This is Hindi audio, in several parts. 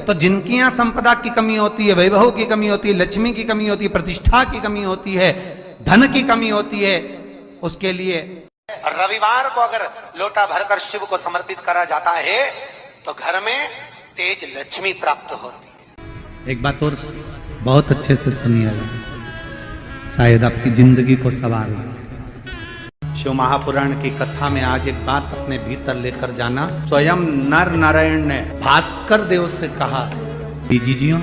तो जिनकी यहां संपदा की कमी होती है, वैभव की कमी होती है, लक्ष्मी की कमी होती है, प्रतिष्ठा की कमी होती है, धन की कमी होती है, उसके लिए रविवार को अगर लोटा भरकर शिव को समर्पित करा जाता है तो घर में तेज लक्ष्मी प्राप्त होती है। एक बात और बहुत अच्छे से सुनिएगा, शायद आपकी जिंदगी को सवार हो। शिव महापुराण की कथा में आज एक बात अपने भीतर लेकर जाना। स्वयं नर नारायण ने भास्कर देव से कहा, जीजियों,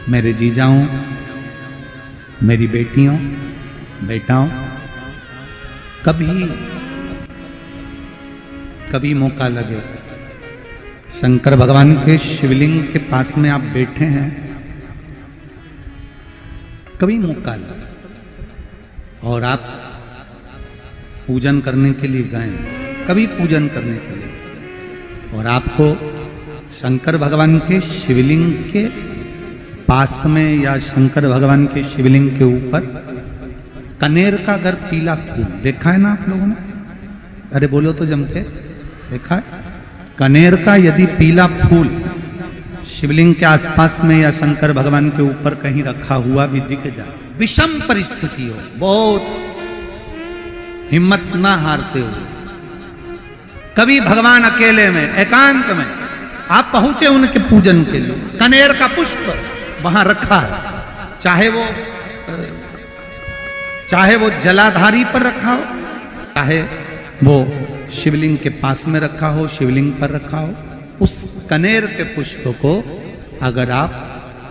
मेरे जीजाओं, मेरी बेटियों, बेटाओं, कभी मौका लगे, शंकर भगवान के शिवलिंग के पास में आप बैठे हैं, कभी मौका लगे और आप पूजन करने के लिए गए, कभी पूजन करने के लिए, और आपको शंकर भगवान के शिवलिंग के पास में या शंकर भगवान के शिवलिंग के ऊपर कनेर का अगर पीला फूल देखा है ना आप लोगों ने, अरे बोलो तो जमके, देखा है? कनेर का यदि पीला फूल शिवलिंग के आसपास में या शंकर भगवान के ऊपर कहीं रखा हुआ भी दिख जाए, विषम परिस्थिति हो, बहुत हिम्मत ना हारते हो, कभी भगवान अकेले में एकांत में आप पहुंचे उनके पूजन के लिए, कनेर का पुष्प वहां रखा है, चाहे वो जलाधारी पर रखा हो, चाहे वो शिवलिंग के पास में रखा हो, शिवलिंग पर रखा हो, उस कनेर के पुष्प को अगर आप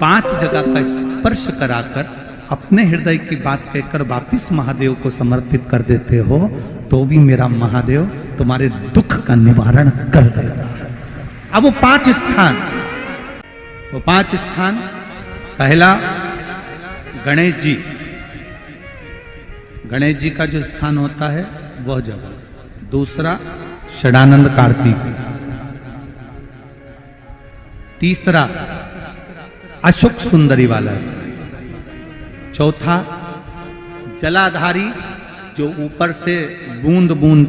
5 जगह का स्पर्श कराकर अपने हृदय की बात कहकर वापिस महादेव को समर्पित कर देते हो, तो भी मेरा महादेव तुम्हारे दुख का निवारण कर देगा। अब वो 5 स्थान, पहला गणेश जी का जो स्थान होता है वह जगह, दूसरा षडानंद कार्तिक, तीसरा अशोक सुंदरी वाला स्थान, चौथा जलाधारी जो ऊपर से बूंद बूंद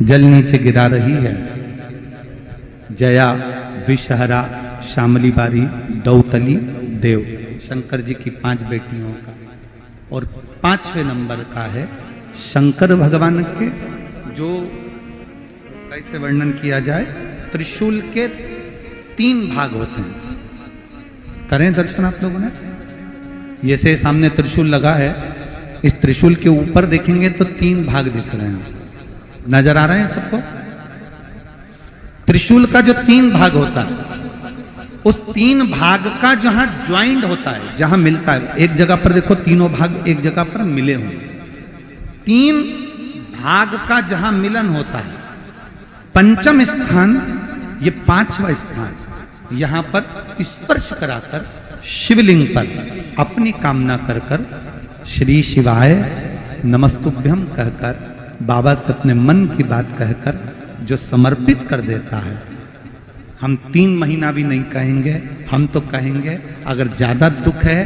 जल नीचे गिरा रही है, जया, विषहरा, श्यामली बारी, दौतली, देव, शंकर जी की 5 बेटियों का, और 5वें नंबर का है शंकर भगवान के, जो कैसे वर्णन किया जाए, त्रिशूल के 3 भाग होते हैं। करें दर्शन आप लोगों ने, ये से सामने त्रिशूल लगा है, इस त्रिशूल के ऊपर देखेंगे तो 3 भाग दिख रहे हैं, नजर आ रहे हैं सबको? त्रिशूल का जो 3 भाग होता है, उस 3 भाग का जहां ज्वाइंट होता है, जहां मिलता है, एक जगह पर देखो तीनों भाग एक जगह पर मिले हुए, 3 भाग का जहां मिलन होता है, 5वां स्थान, ये 5वां स्थान, यहां पर स्पर्श कराकर शिवलिंग पर अपनी कामना कर श्री शिवाय नमस्तुभ्यम कहकर, बाबा से अपने मन की बात कहकर जो समर्पित कर देता है, हम 3 महीना भी नहीं कहेंगे, हम तो कहेंगे अगर ज्यादा दुख है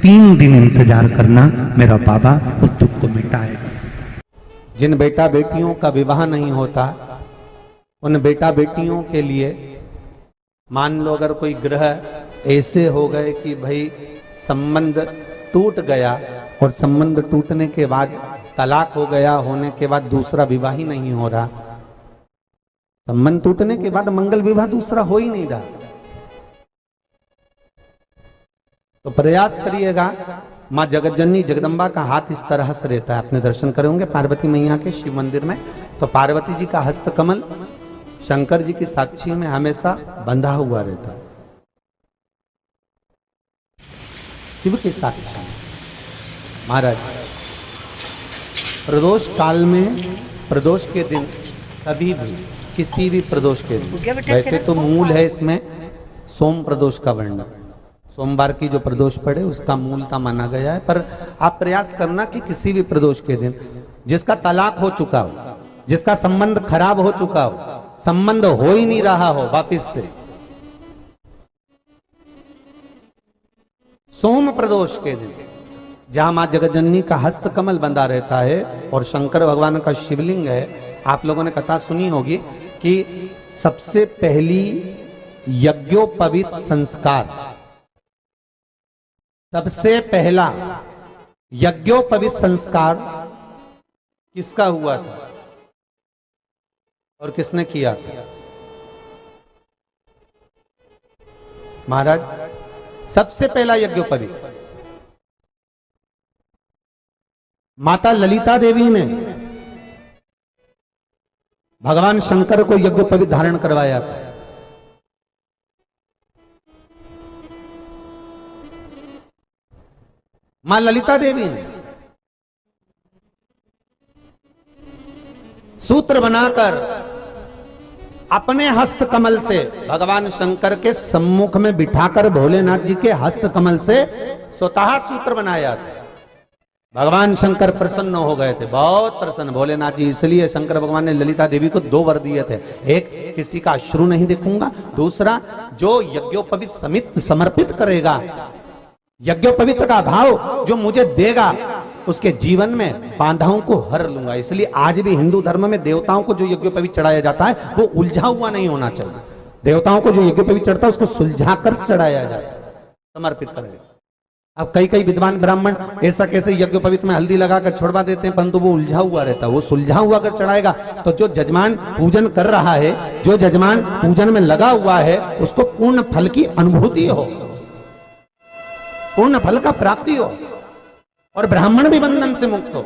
3 दिन इंतजार करना, मेरा बाबा उस दुख को मिटाएगा। जिन बेटा बेटियों का विवाह नहीं होता, उन बेटा बेटियों के लिए मान लो अगर कोई ग्रह ऐसे हो गए कि भाई संबंध टूट गया, और संबंध टूटने के बाद तलाक हो गया, होने के बाद दूसरा विवाह ही नहीं हो रहा, संबंध टूटने के बाद मंगल विवाह दूसरा हो ही नहीं रहा, तो प्रयास करिएगा। माँ जगतजननी जगदम्बा का हाथ इस तरह से रहता है, अपने दर्शन करेंगे पार्वती मैया के शिव मंदिर में, तो पार्वती जी का हस्त कमल शंकर जी की साक्षी में हमेशा बंधा हुआ रहता है, शिव के साक्षी में। महाराज प्रदोष काल में, प्रदोष के दिन, कभी भी किसी भी प्रदोष के दिन, वैसे तो मूल है इसमें सोम प्रदोष का वर्णन, सोमवार की जो प्रदोष पड़े उसका मूलता माना गया है, पर आप प्रयास करना कि किसी भी प्रदोष के दिन जिसका तलाक हो चुका हो, जिसका संबंध खराब हो चुका हो, संबंध हो ही नहीं रहा हो वापिस से, सोम प्रदोष के दिन जहां मां जगतजननी का हस्त कमल बंधा रहता है और शंकर भगवान का शिवलिंग है, आप लोगों ने कथा सुनी होगी कि सबसे पहली यज्ञोपवीत संस्कार, सबसे पहला यज्ञोपवीत संस्कार किसका हुआ था और किसने किया था? महाराज, सबसे पहला यज्ञोपवीत माता ललिता देवी ने भगवान शंकर को यज्ञोपवीत धारण करवाया था। मां ललिता देवी ने सूत्र बनाकर अपने हस्त कमल से भगवान शंकर के सम्मुख में बिठाकर भोलेनाथ जी के हस्त कमल से स्वतः सूत्र बनाया था। भगवान शंकर प्रसन्न हो गए थे, बहुत प्रसन्न भोलेनाथ जी। इसलिए शंकर भगवान ने ललिता देवी को 2 वर दिए थे, एक किसी का अश्रु नहीं देखूंगा, दूसरा जो यज्ञोपवीत समित समर्पित करेगा, यज्ञोपवीत का भाव जो मुझे देगा, उसके जीवन में बाधाओं को हर लूंगा। इसलिए आज भी हिंदू धर्म में देवताओं को जो यज्ञोपवीत चढ़ाया जाता है वो उलझा हुआ नहीं होना चाहिए। देवताओं को जो यज्ञोपवीत चढ़ता है उसको सुलझाकर चढ़ाया जाता है, समर्पित करेगा। अब कई विद्वान ब्राह्मण ऐसा कैसे यज्ञोपवीत में हल्दी लगाकर छोड़वा देते हैं, परंतु वो उलझा हुआ रहता है। वो सुलझा हुआ अगर चढ़ाएगा तो जो जजमान पूजन कर रहा है, जो जजमान पूजन में लगा हुआ है, उसको पूर्ण फल की अनुभूति हो, पूर्ण फल का प्राप्ति हो, और ब्राह्मण भी बंधन से मुक्त हो।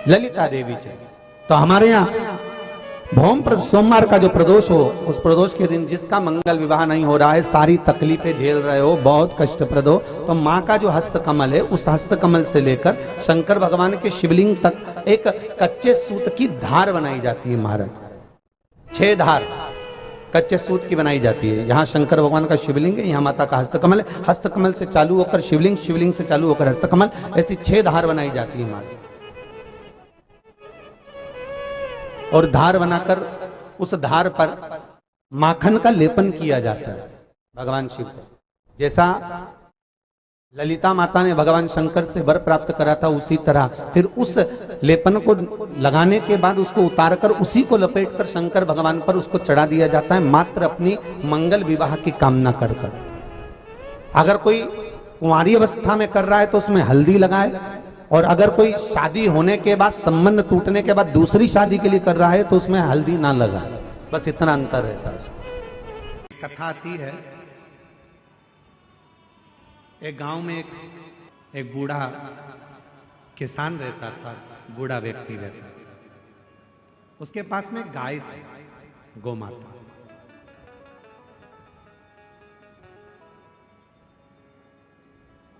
ललिता देवी जी तो हमारे यहाँ भौम सोमवार का जो प्रदोष हो, उस प्रदोष के दिन जिसका मंगल विवाह नहीं हो रहा है, सारी तकलीफें झेल रहे हो, बहुत कष्टप्रद हो, तो माँ का जो हस्त कमल है, उस हस्त कमल से लेकर शंकर भगवान के शिवलिंग तक एक कच्चे सूत की धार बनाई जाती है। महाराज 6 धार कच्चे सूत की बनाई जाती है। यहाँ शंकर भगवान का शिवलिंग है, यहाँ माता का हस्तकमल है, हस्तकमल से चालू होकर शिवलिंग, शिवलिंग से चालू होकर हस्तकमल, ऐसी 6 धार बनाई जाती है हमारी। और धार बनाकर उस धार पर माखन का लेपन किया जाता है भगवान शिव को। जैसा ललिता माता ने भगवान शंकर से वर प्राप्त करा था, उसी तरह फिर उस लेपन को लगाने के बाद उसको उतारकर उसी को लपेटकर शंकर भगवान पर उसको चढ़ा दिया जाता है, मात्र अपनी मंगल विवाह की कामना कर कर। अगर कोई कुंवारी अवस्था में कर रहा है तो उसमें हल्दी लगाए, और अगर कोई शादी होने के बाद, संबंध टूटने के बाद दूसरी शादी के लिए कर रहा है तो उसमें हल्दी ना लगाए। बस इतना अंतर रहता है। कथा आती है, एक गांव में एक बूढ़ा किसान रहता था, बूढ़ा व्यक्ति रहता था। उसके पास में गाय थी, गोमाता।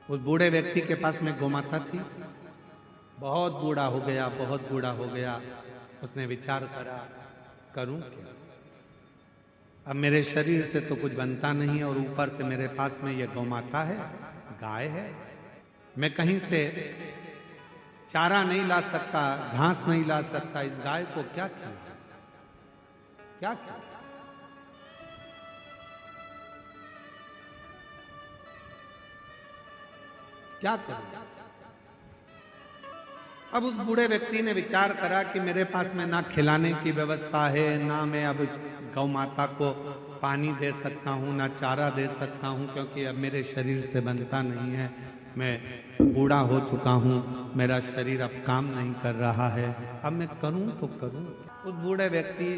उस बूढ़े व्यक्ति के पास में गोमाता थी। बहुत बूढ़ा हो गया, बहुत बूढ़ा हो गया। उसने विचार करा, करूं क्या? अब मेरे शरीर से तो कुछ बनता नहीं है, और ऊपर से मेरे पास में ये गोमाता है, गाय है। मैं कहीं से चारा नहीं ला सकता, घास नहीं ला सकता, इस गाय को क्या खिलाऊं, क्या खिलाऊं? क्या करूं? अब उस बूढ़े व्यक्ति ने विचार करा कि मेरे पास में ना खिलाने की व्यवस्था है, ना मैं अब इस गौ माता को पानी दे सकता हूँ, ना चारा दे सकता हूँ, क्योंकि अब मेरे शरीर से बनता नहीं है। मैं बूढ़ा हो चुका हूँ, मेरा शरीर अब काम नहीं कर रहा है। अब मैं करूँ तो करूँ। उस बूढ़े व्यक्ति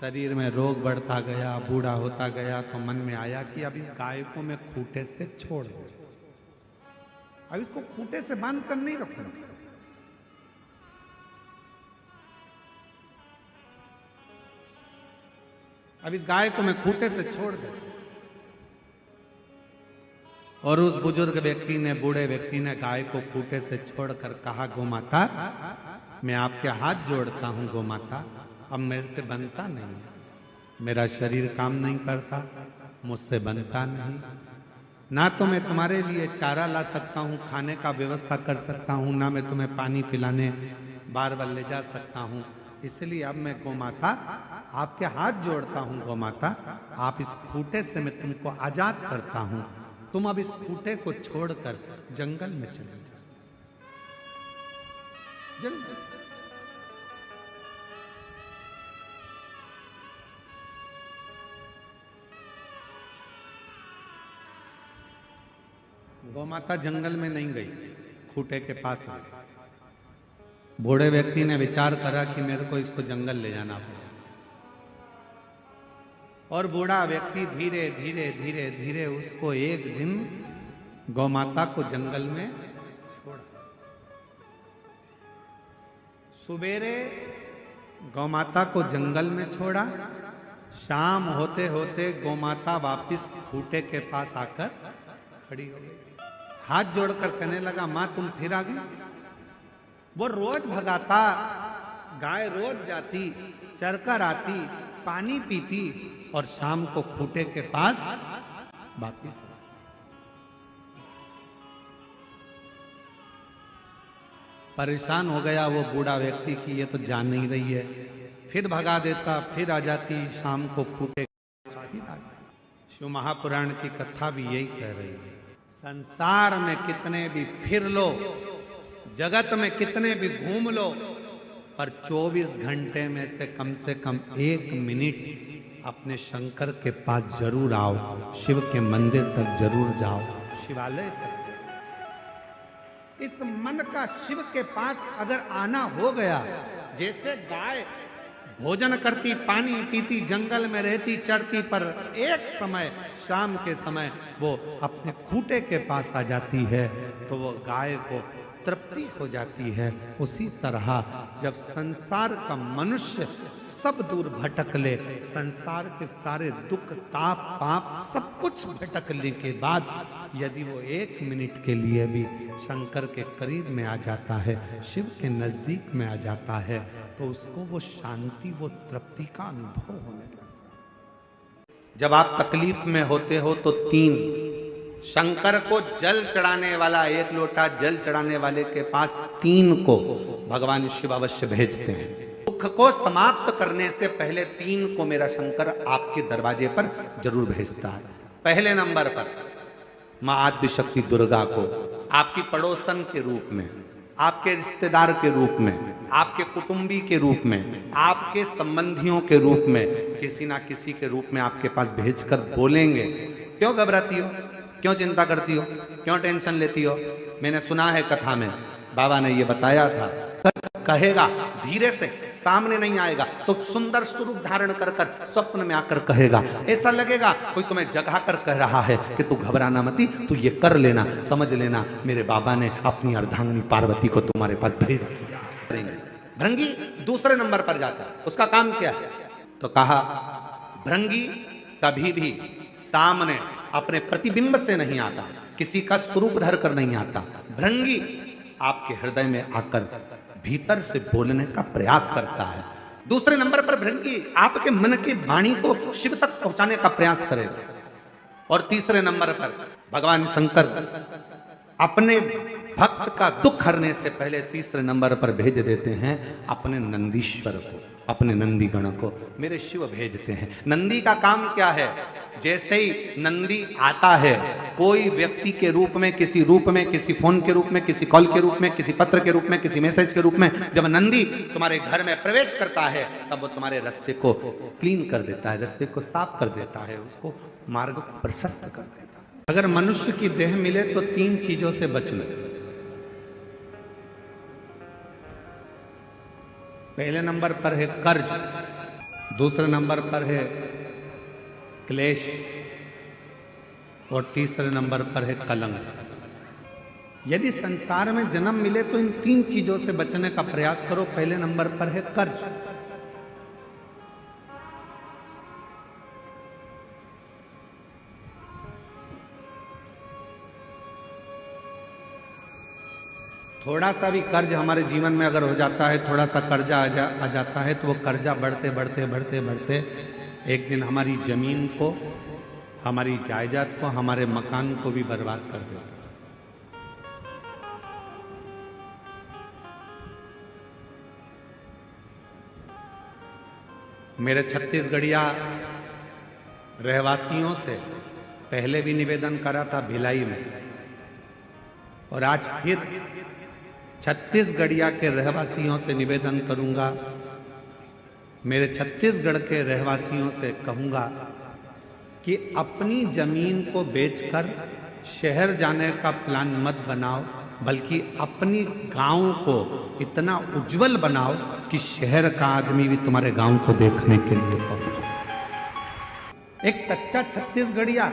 शरीर में रोग बढ़ता गया, बूढ़ा होता गया, तो मन में आया कि अब इस गाय को मैं खूंटे से छोड़ दूं, अब इसको खूंटे से बांध कर नहीं रखूंगा। अब इस गाय को मैं खूंटे से छोड़ देता। और उस बुजुर्ग व्यक्ति ने, बूढ़े व्यक्ति ने गाय को खूंटे से छोड़कर कहा, गोमाता, मैं आपके हाथ जोड़ता हूं गोमाता, अब मेरे से बनता नहीं, मेरा शरीर काम नहीं करता, मुझसे बनता नहीं, ना तो मैं तुम्हारे लिए चारा ला सकता हूँ, खाने का व्यवस्था कर सकता हूँ, ना मैं तुम्हें पानी पिलाने बार बार ले जा सकता हूँ। इसलिए अब मैं गोमाता आपके हाथ जोड़ता हूँ, गोमाता आप इस खूंटे से मैं तुमको आजाद करता हूँ, तुम अब इस खूंटे को छोड़कर जंगल में चले जाओ। गौमाता जंगल में नहीं गई, खूंटे के पास रही। बूढ़े व्यक्ति ने विचार करा कि मेरे को इसको जंगल ले जाना पड़ेगा, और बूढ़ा व्यक्ति धीरे धीरे धीरे धीरे उसको एक दिन गौमाता को जंगल में छोड़ा। सुबेरे गौमाता को जंगल में छोड़ा, शाम होते होते गौमाता वापिस खूंटे के पास आकर खड़ी हो गई। हाथ जोड़कर कहने लगा, मां तुम फिर आ गई। वो रोज भगाता, गाय रोज जाती, चरकर आती, पानी पीती और शाम को खूंटे के पास वापिस आती। परेशान हो गया वो बूढ़ा व्यक्ति कि ये तो जान नहीं रही है। फिर भगा देता, फिर आ जाती, शाम को खूंटे शिव महापुराण की कथा भी यही कह रही है। संसार में कितने भी फिर लो, जगत में कितने भी घूम लो, पर 24 घंटे में से कम 1 मिनट अपने शंकर के पास जरूर आओ, शिव के मंदिर तक जरूर जाओ, शिवालय तक। इस मन का शिव के पास अगर आना हो गया, जैसे गाय भोजन करती, पानी पीती, जंगल में रहती, चढ़ती, पर एक समय शाम के समय वो अपने खूंटे के पास आ जाती है तो वो गाय को तृप्ति हो जाती है। उसी तरह जब संसार का मनुष्य सब दूर भटक ले, संसार के सारे दुख, ताप, पाप सब कुछ भटकने के बाद यदि वो 1 मिनट के लिए भी शंकर के करीब में आ जाता है, शिव के नजदीक में आ जाता है, तो उसको वो शांति, वो तृप्ति का अनुभव होने लगता है। जब आप तकलीफ में होते हो तो 3 शंकर को जल चढ़ाने वाला, 1 लोटा जल चढ़ाने वाले के पास 3 को भगवान शिव अवश्य भेजते हैं। दुख को समाप्त करने से पहले 3 को मेरा शंकर आपके दरवाजे पर जरूर भेजता है। पहले नंबर पर मां आद्य शक्ति दुर्गा को आपकी पड़ोसन के रूप में, आपके रिश्तेदार के रूप में, आपके कुटुंबी के रूप में, आपके संबंधियों के रूप में, किसी ना किसी के रूप में आपके पास भेजकर बोलेंगे, क्यों घबराती हो, क्यों चिंता करती हो, क्यों टेंशन लेती हो। मैंने सुना है कथा में, बाबा ने ये बताया था, कहेगा धीरे से, सामने नहीं आएगा तो सुंदर स्वरूप धारण कर कर स्वप्न में आकर कहेगा। ऐसा लगेगा कोई तुम्हें जगा कर कह रहा है कि तू घबराना मती, तू ये कर लेना, समझ लेना, मेरे बाबा ने अपनी अर्धांगिनी पार्वती को तुम्हारे पास भेज दिया। भृंगी दूसरे नंबर पर जाता है, उसका काम क्या है? तो कहा भृंगी कभी भी सामने अपने प्रतिबिंब से नहीं आता, किसी का स्वरूप धर कर नहीं आता। भृंगी आपके हृदय में आकर भीतर से बोलने का प्रयास करता है। दूसरे नंबर पर भृंगी आपके मन की वाणी को शिव तक पहुंचाने का प्रयास करेगा। और तीसरे नंबर पर भगवान शंकर अपने भक्त का दुख हरने से पहले तीसरे नंबर पर भेज देते हैं अपने नंदीश्वर को, अपने नंदी गण को मेरे शिव भेजते हैं। नंदी का काम क्या है? जैसे ही नंदी आता है, कोई व्यक्ति के रूप में, किसी रूप में, किसी फोन के रूप में, किसी कॉल के रूप में, किसी पत्र के रूप में, किसी मैसेज के रूप में, जब नंदी तुम्हारे घर में प्रवेश करता है तब वो तुम्हारे रास्ते को क्लीन कर देता है, रास्ते को साफ कर देता है, उसको मार्ग को प्रशस्त कर देता है। अगर मनुष्य की देह मिले तो 3 चीजों से बचना। पहले नंबर पर है कर्ज, दूसरे नंबर पर है क्लेश और तीसरे नंबर पर है कलंक। यदि संसार में जन्म मिले तो इन 3 चीजों से बचने का प्रयास करो। पहले नंबर पर है कर्ज। थोड़ा सा भी कर्ज हमारे जीवन में अगर हो जाता है, थोड़ा सा कर्जा आ जाता है तो वो कर्जा बढ़ते बढ़ते बढ़ते बढ़ते एक दिन हमारी जमीन को, हमारी जायदाद को, हमारे मकान को भी बर्बाद कर देता है। मेरे छत्तीसगढ़िया रहवासियों से पहले भी निवेदन करा था भिलाई में, और आज फिर छत्तीसगढ़िया के रहवासियों से निवेदन करूंगा, मेरे छत्तीसगढ़ के रहवासियों से कहूंगा कि अपनी जमीन को बेचकर शहर जाने का प्लान मत बनाओ, बल्कि अपनी गांव को इतना उज्जवल बनाओ कि शहर का आदमी भी तुम्हारे गांव को देखने के लिए पहुंचे। एक सच्चा छत्तीसगढ़िया,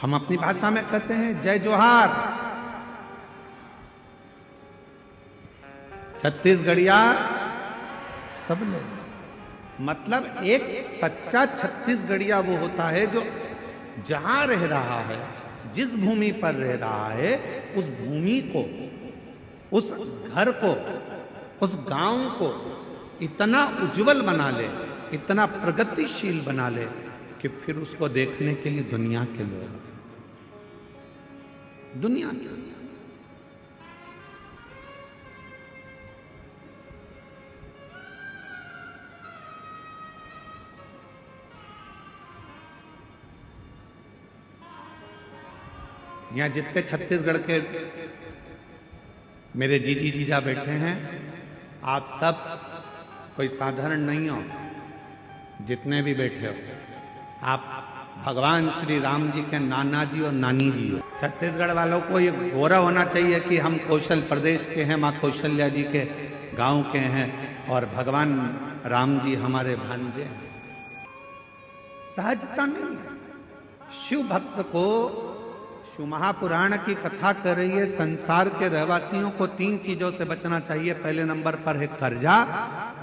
हम अपनी भाषा में कहते हैं जय जोहार। छत्तीसगढ़िया सब लोग, मतलब एक सच्चा छत्तीसगढ़िया वो होता है जो जहां रह रहा है, जिस भूमि पर रह रहा है, उस भूमि को, उस घर को, उस गांव को इतना उज्जवल बना ले, इतना प्रगतिशील बना ले कि फिर उसको देखने के लिए दुनिया के लोग, दुनिया के यहाँ जितने छत्तीसगढ़ के मेरे जीजी जीजा बैठे हैं, आप सब कोई साधारण नहीं हो। जितने भी बैठे हो, आप भगवान श्री राम जी के नाना जी और नानी जी हो। छत्तीसगढ़ वालों को ये गौरव होना चाहिए कि हम कौशल प्रदेश के हैं, माँ कौशल्या जी के गांव के हैं और भगवान राम जी हमारे भांजे हैं। सहजता नहीं है। शिव भक्त को शिव महापुराण की कथा कर रही है, संसार के रहवासियों को 3 चीजों से बचना चाहिए। पहले नंबर पर है कर्जा,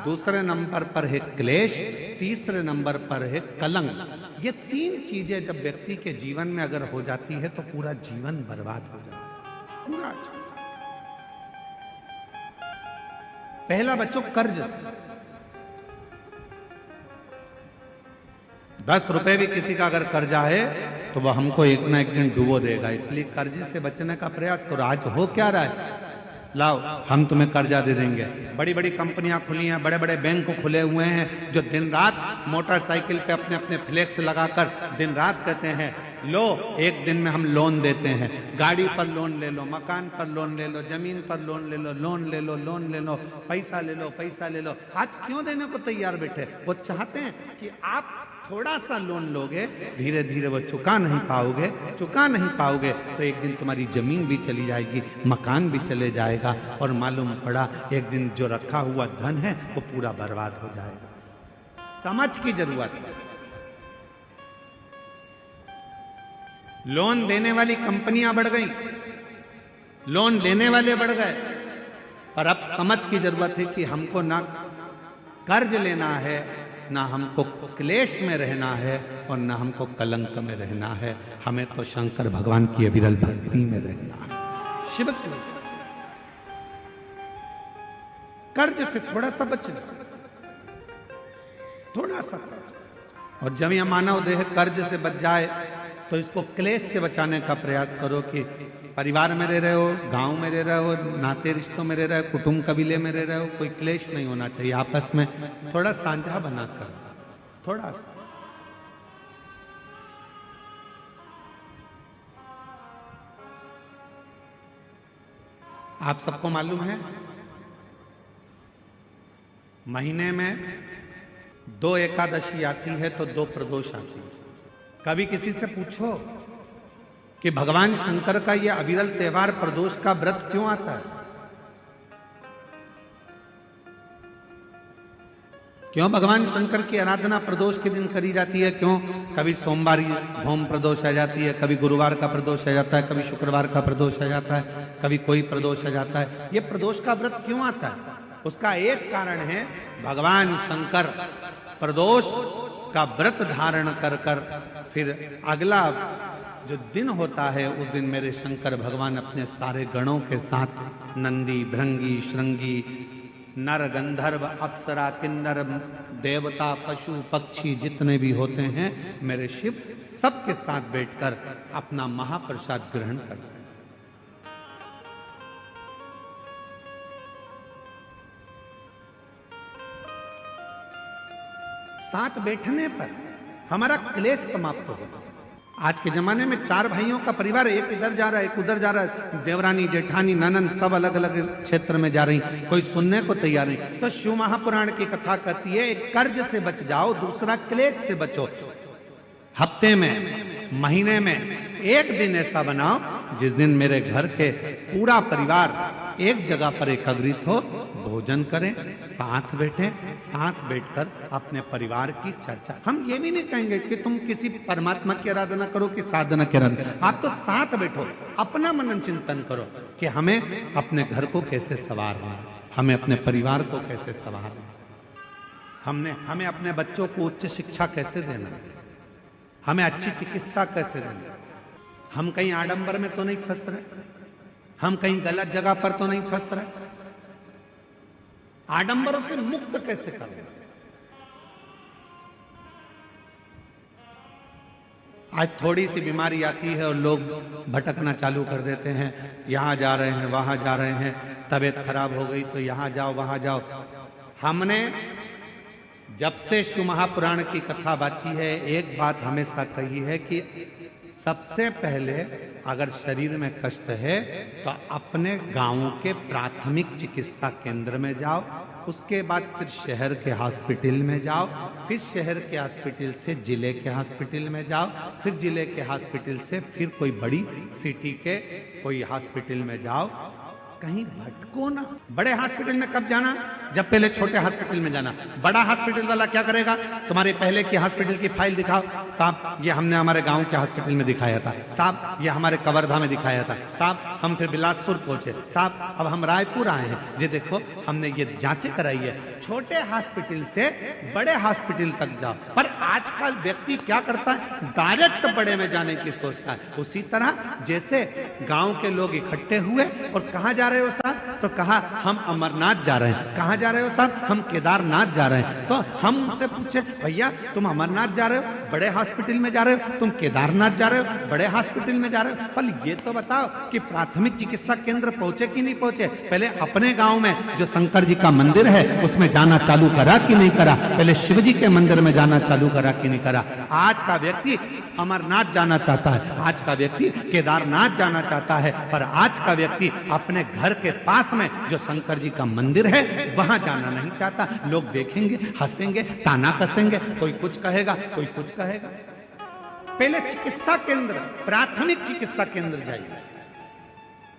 दूसरे नंबर पर है क्लेश, तीसरे नंबर पर है कलंक। ये 3 चीजें जब व्यक्ति के जीवन में अगर हो जाती है तो पूरा जीवन बर्बाद हो जाता है, पूरा। पहला बच्चों कर्ज से। 10 रुपए भी किसी का अगर कर्जा है तो वह हमको एक ना एक दिन डुबो देगा। इसलिए कर्जे से बचने का प्रयास करो। आज हो क्या रहा है, लाओ हम तुम्हें कर्जा दे देंगे। बड़ी बड़ी कंपनियां खुली हैं, बड़े बड़े बैंक खुले हुए हैं, जो दिन रात मोटरसाइकिल पे अपने अपने फ्लेक्स लगाकर दिन रात कहते हैं लो एक दिन में हम लोन देते हैं। गाड़ी पर लोन ले लो, मकान पर लोन ले लो, जमीन पर लोन ले लो, लोन ले लो, लोन ले लो, पैसा ले लो, पैसा ले लो। आज क्यों देने को तैयार बैठे? वो चाहते हैं कि आप थोड़ा सा लोन लोगे, धीरे धीरे वो चुका नहीं पाओगे तो एक दिन तुम्हारी जमीन भी चली जाएगी, मकान भी चले जाएगा और मालूम पड़ा एक दिन जो रखा हुआ धन है वो पूरा बर्बाद हो जाएगा। समझ की जरूरत है। लोन देने वाली कंपनियां बढ़ गई, लोन लेने वाले बढ़ गए, पर अब समझ की जरूरत है कि हमको ना कर्ज लेना है, ना हमको क्लेश में रहना है और ना हमको कलंक में रहना है। हमें तो शंकर भगवान की अविरल भक्ति में रहना है, शिव की। कर्ज से थोड़ा सा बचना, थोड़ा सा। और जब यह मानव देह कर्ज से बच जाए तो इसको क्लेश से बचाने का प्रयास करो कि परिवार में रह रहे हो, गांव में रह रहे हो, नाते रिश्तों में रह रहे हो, कुटुंब कबीले में रह रहे हो, कोई क्लेश नहीं होना चाहिए। आपस में थोड़ा साझा बनाकर, थोड़ा सा। आप सबको मालूम है महीने में 2 एकादशी आती है तो 2 प्रदोष आती है। कभी किसी से पूछो कि भगवान शंकर का यह अविरल त्योहार प्रदोष का व्रत क्यों आता है? क्यों भगवान शंकर की आराधना प्रदोष के दिन करी जाती है? क्यों? कभी सोमवार भौम प्रदोष आ जाती है, कभी गुरुवार का प्रदोष आ जाता है, कभी शुक्रवार का प्रदोष आ जाता है, कभी कोई प्रदोष आ जाता है। यह प्रदोष का व्रत क्यों आता है? उसका एक कारण है, भगवान शंकर प्रदोष का व्रत धारण कर फिर अगला जो दिन होता है उस दिन मेरे शंकर भगवान अपने सारे गणों के साथ नंदी, भृंगी, श्रृंगी, नर, गंधर्व, अप्सरा, किन्नर, देवता, पशु, पक्षी जितने भी होते हैं मेरे शिव सबके साथ बैठकर अपना महाप्रसाद ग्रहण करते हैं। साथ बैठने पर हमारा क्लेश समाप्त होगा। आज के जमाने में 4 भाइयों का परिवार, एक इधर जा रहा है, एक उधर जा रहा है, देवरानी, जेठानी, ननंद सब अलग अलग क्षेत्र में जा रही, कोई सुनने को तैयार नहीं। तो शिव महापुराण की कथा कहती है एक कर्ज से बच जाओ, दूसरा क्लेश से बचो। हफ्ते में, महीने में एक दिन ऐसा बनाओ जिस दिन मेरे घर के पूरा परिवार एक जगह पर एकत्रित हो, भोजन करें, साथ बैठें, साथ बैठकर अपने परिवार की चर्चा। हम ये भी नहीं कहेंगे कि तुम किसी परमात्मा की आराधना करो कि साधना की आराधना, आप तो साथ बैठो, अपना मनन चिंतन करो कि हमें अपने घर को कैसे संवारना है, हमें अपने परिवार को कैसे संवारना है, हमें अपने बच्चों को उच्च शिक्षा कैसे देना है, हमें अच्छी चिकित्सा कैसे देना है। हम कहीं आडंबर में तो नहीं फंस रहे, हम कहीं गलत जगह पर तो नहीं फंस रहे, आडंबरों से मुक्त कैसे करें। आज थोड़ी सी बीमारी आती है और लोग भटकना चालू कर देते हैं, यहां जा रहे हैं, वहां जा रहे हैं, तबीयत खराब हो गई तो यहां जाओ वहां जाओ। हमने जब से शिव महापुराण की कथा बाची है, एक बात हमेशा कही है कि सबसे पहले अगर शरीर में कष्ट है तो अपने गांव के प्राथमिक चिकित्सा केंद्र में जाओ, उसके बाद फिर शहर के हॉस्पिटल में जाओ, फिर शहर के हॉस्पिटल से जिले के हॉस्पिटल में जाओ, फिर जिले के हॉस्पिटल से फिर कोई बड़ी सिटी के कोई हॉस्पिटल में जाओ। कहीं भटको ना। बड़े हॉस्पिटल में कब जाना? जब पहले छोटे हॉस्पिटल में जाना। बड़ा हॉस्पिटल वाला क्या करेगा? तुम्हारे पहले की हॉस्पिटल की फाइल दिखाओ, साहब ये हमने हमारे गांव के हॉस्पिटल में दिखाया था, साहब ये हमारे कवर्धा में दिखाया था, साहब हम फिर बिलासपुर पहुंचे, साहब अब हम रायपुर आए हैं, ये देखो हमने ये जांचें कराई है। छोटे हॉस्पिटल से बड़े हॉस्पिटल तक जाओ। पर आजकल व्यक्ति क्या करता है? डायरेक्ट बड़े में जाने की सोचता है। उसी तरह जैसे गांव के लोग इकट्ठे हुए और कहां जा रहे हो साहब? तो कहा हम अमरनाथ जा रहे हैं। कहां जा रहे हो साहब? हम केदारनाथ जा रहे हैं। तो हम उनसे पूछे, भैया तुम अमरनाथ जा रहे हो, बड़े हॉस्पिटल में जा रहे हो, तुम केदारनाथ जा रहे हो, बड़े हॉस्पिटल में जा रहे हो, पर ये तो बताओ कि प्राथमिक चिकित्सा केंद्र पहुंचे कि नहीं पहुंचे? पहले अपने गांव में जो शंकर जी का मंदिर है उसमें जाना चालू करा कि नहीं करा? पहले शिव जी के मंदिर में जाना चालू करा कि नहीं करा? आज का व्यक्ति अमरनाथ जाना चाहता है, आज का व्यक्ति केदारनाथ जाना चाहता है, पर आज का व्यक्ति अपने घर के पास में जो शंकर जी का मंदिर है वहां जाना नहीं चाहता। लोग देखेंगे, हंसेंगे, ताना कसेंगे, कोई कुछ कहेगा, कोई कुछ कहेगा। पहले चिकित्सा केंद्र, प्राथमिक चिकित्सा केंद्र जाइए,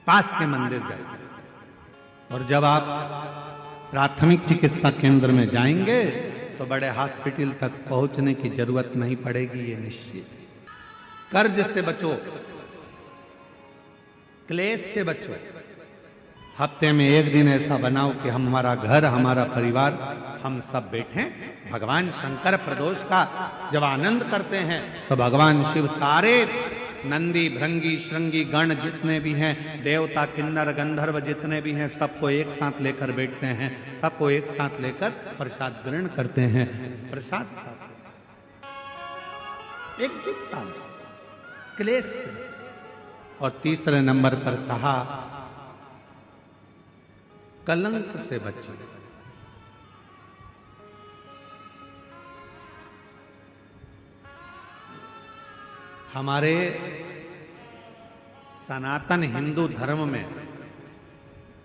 पास के मंदिर जाइए, और जब आप प्राथमिक चिकित्सा केंद्र में जाएंगे तो बड़े हॉस्पिटल तक पहुंचने की जरूरत नहीं पड़ेगी, ये निश्चित। कर्ज से बचो, क्लेश से बचो। हफ्ते में एक दिन ऐसा बनाओ कि हम, हमारा घर, हमारा परिवार, हम सब बैठे भगवान शंकर प्रदोष का जब आनंद करते हैं तो भगवान शिव सारे नंदी, भृंगी, श्रृंगी गण जितने भी हैं, देवता, किन्नर, गंधर्व जितने भी हैं, सबको एक साथ लेकर बैठते हैं, सबको एक साथ लेकर प्रसाद ग्रहण करते हैं, प्रसाद एकजुटता, क्लेश से। और तीसरे नंबर पर कहा कलंक से बचिए। हमारे सनातन हिंदू धर्म में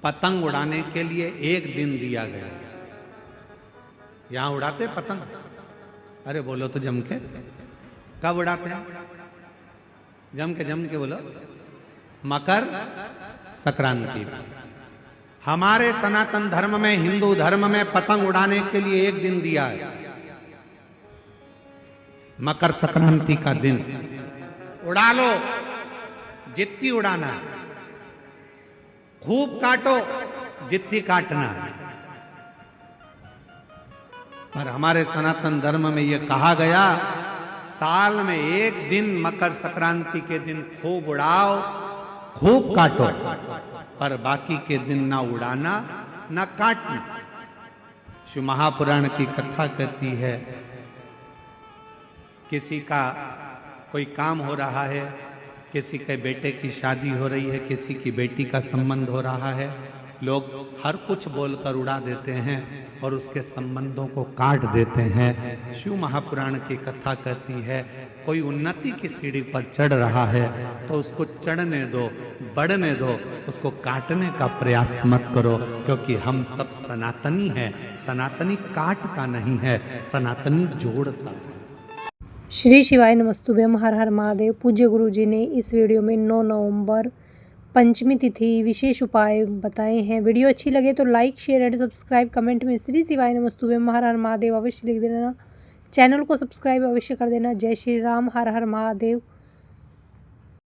पतंग उड़ाने के लिए एक दिन दिया गया है। यहां उड़ाते पतंग? अरे बोलो तो जम के। कब उड़ाते हैं? जम के बोलो। मकर संक्रांति। हमारे सनातन धर्म में, हिंदू धर्म में पतंग उड़ाने के लिए एक दिन दिया है, मकर संक्रांति का दिन। उड़ा लो जितनी उड़ाना है, खूब काटो जितनी काटना है। पर हमारे सनातन धर्म में यह कहा गया, साल में एक दिन मकर संक्रांति के दिन खूब उड़ाओ, खूब काटो, पर बाकी के दिन ना उड़ाना ना काटना। शिव महापुराण की कथा कहती है, किसी का कोई काम हो रहा है, किसी के बेटे की शादी हो रही है, किसी की बेटी का संबंध हो रहा है, लोग हर कुछ बोलकर उड़ा देते हैं और उसके संबंधों को काट देते हैं। शिव महापुराण की कथा कहती है, कोई उन्नति की सीढ़ी पर चढ़ रहा है तो उसको चढ़ने दो, बढ़ने दो, उसको काटने का प्रयास मत करो, क्योंकि हम सब सनातनी हैं। सनातनी काटता नहीं है, सनातनी जोड़ता है। श्री शिवाय नमस्तुभ्यम, हर हर महादेव। पूज्य गुरु जी ने इस वीडियो में 9 नवंबर पंचमी तिथि विशेष उपाय बताए हैं। वीडियो अच्छी लगे तो like, share and subscribe. Comment में श्री शिवाय नमस्तुभ्यम, हर हर महादेव अवश्य लिख देना। चैनल को सब्सक्राइब अवश्य कर देना। जय श्री राम, हर हर महादेव।